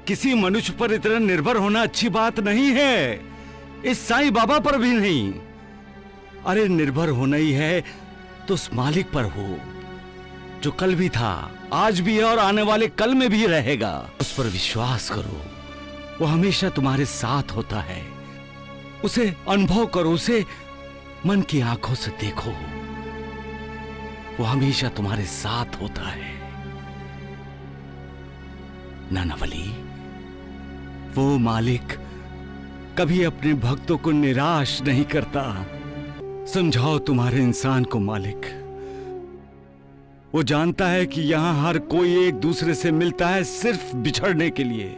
किसी मनुष्य पर इतना निर्भर होना अच्छी बात नहीं है, इस साईं बाबा पर भी नहीं। अरे निर्भर होना ही है तो उस मालिक पर हो जो कल भी था, आज भी है और आने वाले कल में भी रहेगा। उस पर विश्वास करो, वो हमेशा तुम्हारे साथ होता है। उसे अनुभव करो, उसे मन की आंखों से देखो, वो हमेशा तुम्हारे साथ होता है। नानावली, वो मालिक कभी अपने भक्तों को निराश नहीं करता। समझाओ तुम्हारे इंसान को मालिक। वो जानता है कि यहां हर कोई एक दूसरे से मिलता है सिर्फ बिछड़ने के लिए,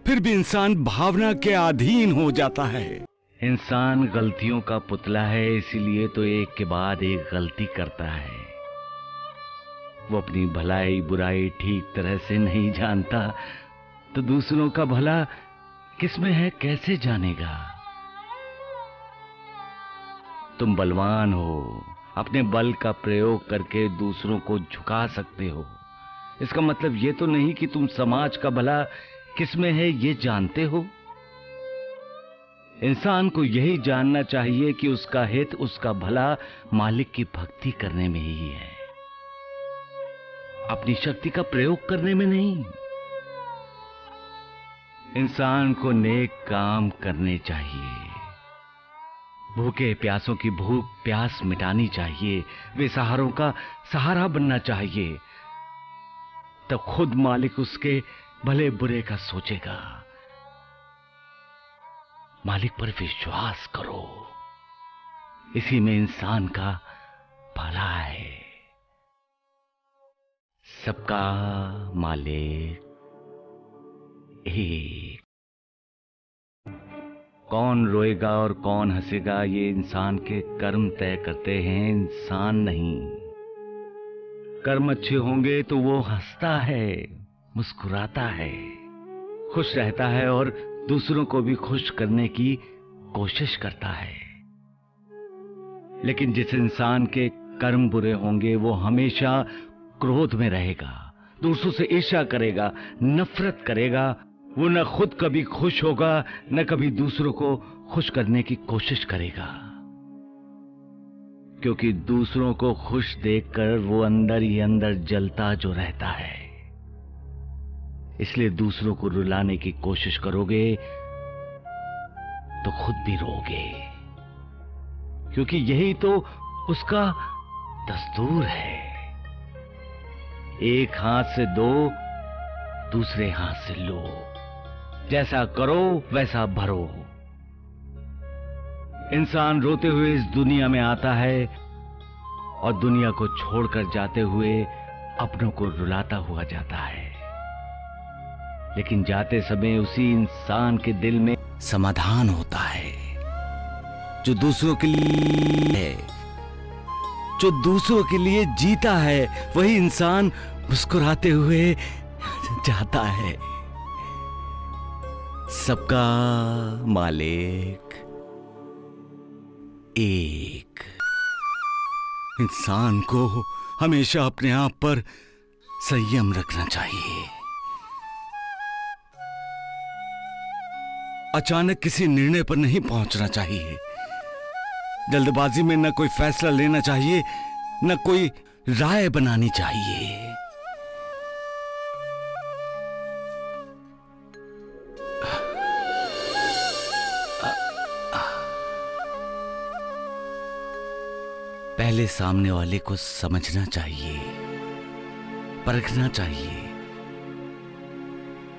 फिर भी इंसान भावना के अधीन हो जाता है। इंसान गलतियों का पुतला है, इसीलिए तो एक के बाद एक गलती करता है। वो अपनी भलाई बुराई ठीक तरह से नहीं जानता तो दूसरों का भला किसमें है कैसे जानेगा। तुम बलवान हो, अपने बल का प्रयोग करके दूसरों को झुका सकते हो। इसका मतलब ये तो नहीं कि तुम समाज का भला किसमें है ये जानते हो। इंसान को यही जानना चाहिए कि उसका हित, उसका भला मालिक की भक्ति करने में ही है, अपनी शक्ति का प्रयोग करने में नहीं। इंसान को नेक काम करने चाहिए, भूखे प्यासों की भूख प्यास मिटानी चाहिए, बेसहारों का सहारा बनना चाहिए। तब खुद मालिक उसके भले बुरे का सोचेगा। मालिक पर विश्वास करो, इसी में इंसान का भला है। सबका मालिक एक। कौन रोएगा और कौन हंसेगा ये इंसान के कर्म तय करते हैं, इंसान नहीं। कर्म अच्छे होंगे तो वो हंसता है, मुस्कुराता है, खुश रहता है और दूसरों को भी खुश करने की कोशिश करता है। लेकिन जिस इंसान के कर्म बुरे होंगे वो हमेशा क्रोध में रहेगा, दूसरों से ईर्ष्या करेगा, नफरत करेगा। वो न खुद कभी खुश होगा न कभी दूसरों को खुश करने की कोशिश करेगा, क्योंकि दूसरों को खुश देखकर वो अंदर ही अंदर जलता जो रहता है। इसलिए दूसरों को रुलाने की कोशिश करोगे तो खुद भी रोगे, क्योंकि यही तो उसका दस्तूर है। एक हाथ से दो, दूसरे हाथ से लो, जैसा करो वैसा भरो। इंसान रोते हुए इस दुनिया में आता है और दुनिया को छोड़कर जाते हुए अपनों को रुलाता हुआ जाता है। लेकिन जाते समय उसी इंसान के दिल में समाधान होता है, जो दूसरों के लिए है, जो दूसरों के लिए जीता है। वही इंसान मुस्कुराते हुए जाता है। सबका मालिक एक। इंसान को हमेशा अपने आप पर संयम रखना चाहिए। अचानक किसी निर्णय पर नहीं पहुंचना चाहिए। जल्दबाजी में न कोई फैसला लेना चाहिए, न कोई राय बनानी चाहिए। पहले सामने वाले को समझना चाहिए, परखना चाहिए।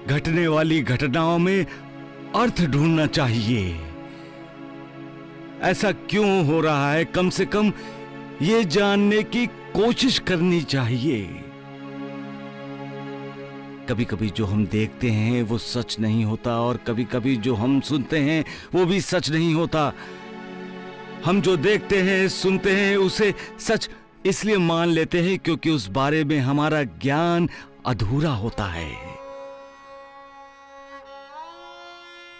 घटने वाली घटनाओं में अर्थ ढूंढना चाहिए। ऐसा क्यों हो रहा है, कम से कम ये जानने की कोशिश करनी चाहिए। कभी कभी जो हम देखते हैं वो सच नहीं होता, और कभी कभी जो हम सुनते हैं वो भी सच नहीं होता। हम जो देखते हैं सुनते हैं उसे सच इसलिए मान लेते हैं क्योंकि उस बारे में हमारा ज्ञान अधूरा होता है।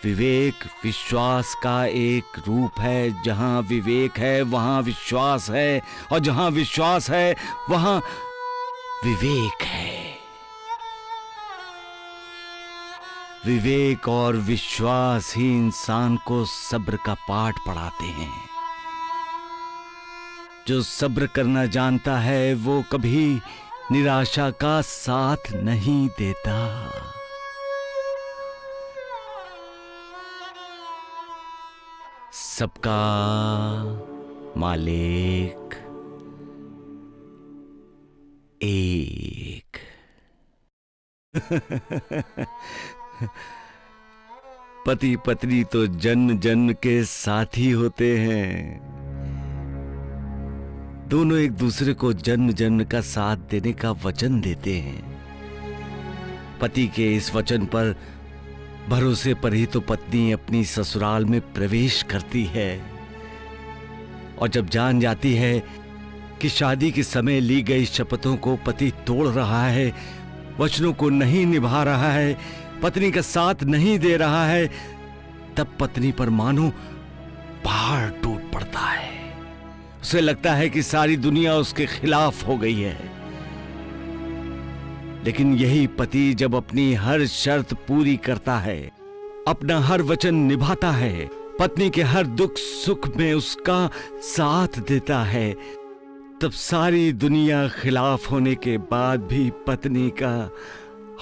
विवेक विश्वास का एक रूप है। जहां विवेक है वहां विश्वास है, और जहां विश्वास है वहां विवेक है। विवेक और विश्वास ही इंसान को सब्र का पाठ पढ़ाते हैं। जो सब्र करना जानता है वो कभी निराशा का साथ नहीं देता। सबका मालिक एक। पति पत्नी तो जन्म जन्म के साथी होते हैं। दोनों एक दूसरे को जन्म जन्म का साथ देने का वचन देते हैं। पति के इस वचन पर भरोसे पर ही तो पत्नी अपनी ससुराल में प्रवेश करती है। और जब जान जाती है कि शादी के समय ली गई शपथों को पति तोड़ रहा है, वचनों को नहीं निभा रहा है, पत्नी का साथ नहीं दे रहा है, तब पत्नी पर मानो पहाड़ टूट पड़ता है। उसे लगता है कि सारी दुनिया उसके खिलाफ हो गई है। लेकिन यही पति जब अपनी हर शर्त पूरी करता है, अपना हर वचन निभाता है, पत्नी के हर दुख सुख में उसका साथ देता है, तब सारी दुनिया खिलाफ होने के बाद भी पत्नी का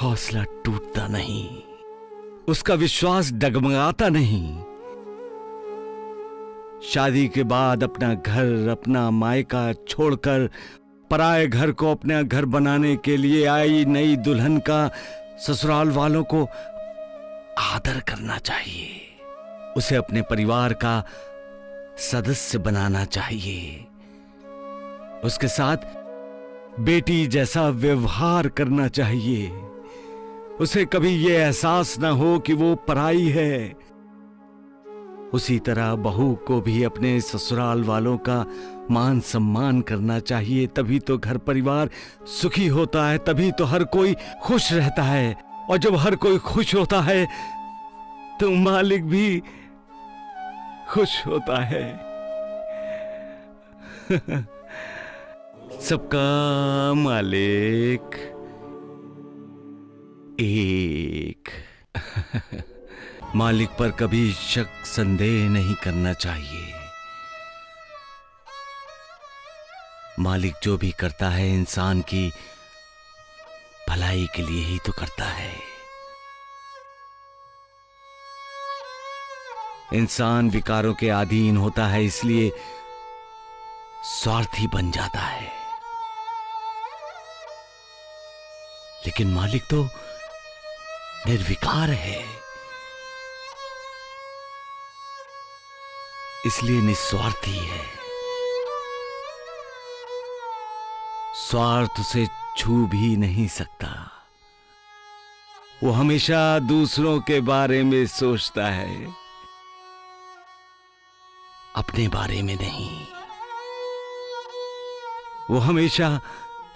हौसला टूटता नहीं, उसका विश्वास डगमगाता नहीं। शादी के बाद अपना घर, अपना मायका छोड़कर पराये घर को अपना घर बनाने के लिए आई नई दुल्हन का ससुराल वालों को आदर करना चाहिए। उसे अपने परिवार का सदस्य बनाना चाहिए। उसके साथ बेटी जैसा व्यवहार करना चाहिए। उसे कभी यह एहसास ना हो कि वो पराई है। उसी तरह बहू को भी अपने ससुराल वालों का मान सम्मान करना चाहिए। तभी तो घर परिवार सुखी होता है, तभी तो हर कोई खुश रहता है। और जब हर कोई खुश होता है तो मालिक भी खुश होता है। सबका मालिक एक। मालिक पर कभी शक संदेह नहीं करना चाहिए। मालिक जो भी करता है इंसान की भलाई के लिए ही तो करता है। इंसान विकारों के अधीन होता है, इसलिए स्वार्थी बन जाता है। लेकिन मालिक तो निर्विकार है, इसलिए निस्वार्थी है। स्वार्थ उसे छू भी नहीं सकता। वो हमेशा दूसरों के बारे में सोचता है, अपने बारे में नहीं। वो हमेशा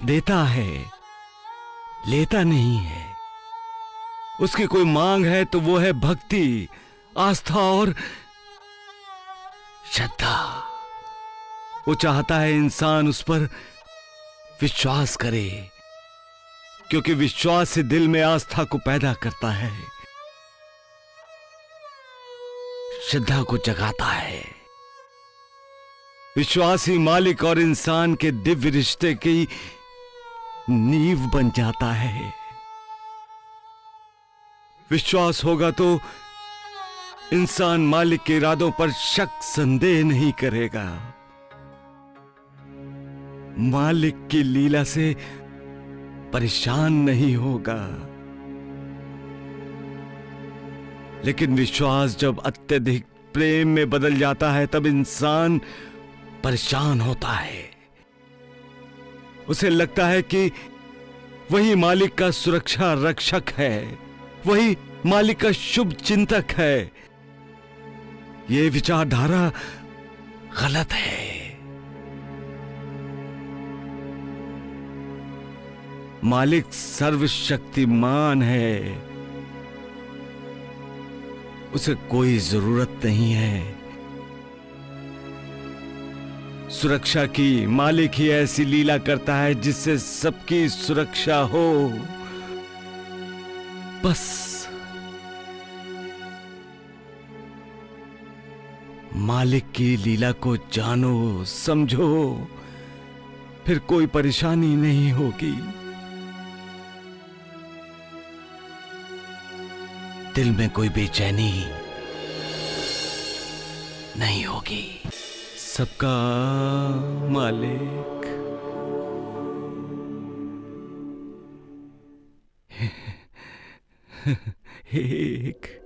देता है, लेता नहीं है। उसकी कोई मांग है तो वो है भक्ति, आस्था और श्रद्धा। वो चाहता है इंसान उस पर विश्वास करे, क्योंकि विश्वास से दिल में आस्था को पैदा करता है, श्रद्धा को जगाता है। विश्वास ही मालिक और इंसान के दिव्य रिश्ते की नींव बन जाता है। विश्वास होगा तो इंसान मालिक के इरादों पर शक संदेह नहीं करेगा। मालिक की लीला से परेशान नहीं होगा। लेकिन विश्वास जब अत्यधिक प्रेम में बदल जाता है तब इंसान परेशान होता है। उसे लगता है कि वही मालिक का सुरक्षा रक्षक है, वही मालिक का शुभ चिंतक है। यह विचारधारा गलत है। मालिक सर्वशक्तिमान है, उसे कोई जरूरत नहीं है सुरक्षा की। मालिक ही ऐसी लीला करता है जिससे सबकी सुरक्षा हो। बस मालिक की लीला को जानो, समझो, फिर कोई परेशानी नहीं होगी। दिल में कोई बेचैनी नहीं होगी। सबका मालिक एक